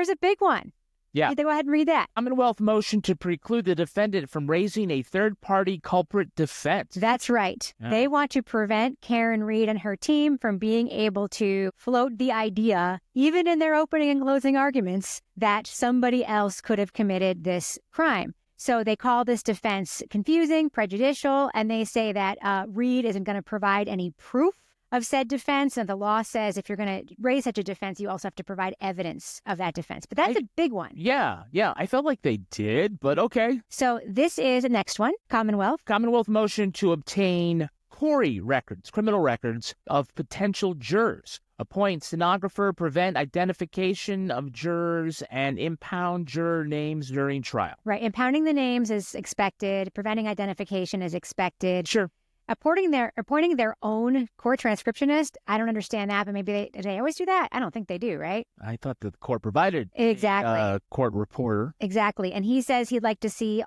here's a big one. Yeah. You go ahead and read that. Commonwealth motion to preclude the defendant from raising a third-party culprit defense. That's right. Yeah. They want to prevent Karen Read and her team from being able to float the idea, even in their opening and closing arguments, that somebody else could have committed this crime. So they call this defense confusing, prejudicial, and they say that Read isn't going to provide any proof of said defense. And the law says if you're going to raise such a defense, you also have to provide evidence of that defense. But that's a big one. Yeah. I felt like they did, but okay. So this is the next one, Commonwealth. Commonwealth motion to obtain Corey records, criminal records of potential jurors. Appoint stenographer, prevent identification of jurors, and impound juror names during trial. Right. Impounding the names is expected. Preventing identification is expected. Sure. Appointing their own court transcriptionist, I don't understand that, but maybe they always do that? I don't think they do, right? I thought the court provided exactly a court reporter. Exactly. And he says he'd like to see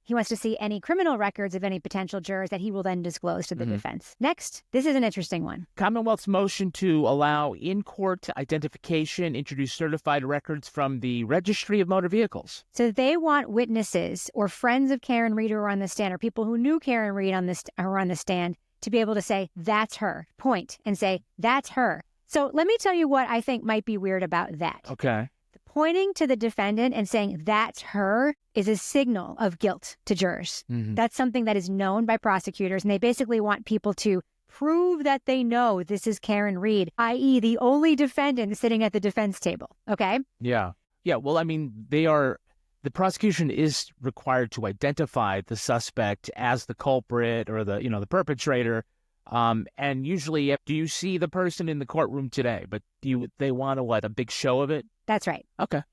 he wants to see any criminal records of any potential jurors that he will then disclose to the defense. Next, this is an interesting one. Commonwealth's motion to allow in-court identification, introduce certified records from the Registry of Motor Vehicles. So they want witnesses or friends of Karen Read who are on the stand, or people who knew Karen Read who are on the stand, to be able to say, that's her. Point and say, that's her. So let me tell you what I think might be weird about that. Okay. Pointing to the defendant and saying, that's her, is a signal of guilt to jurors. That's something that is known by prosecutors, and they basically want people to prove that they know this is Karen Read, i.e. the only defendant sitting at the defense table. Okay? Yeah. Well, I mean, the prosecution is required to identify the suspect as the culprit or the perpetrator. And usually, do you see the person in the courtroom today? But they want a big show of it? That's right. Okay.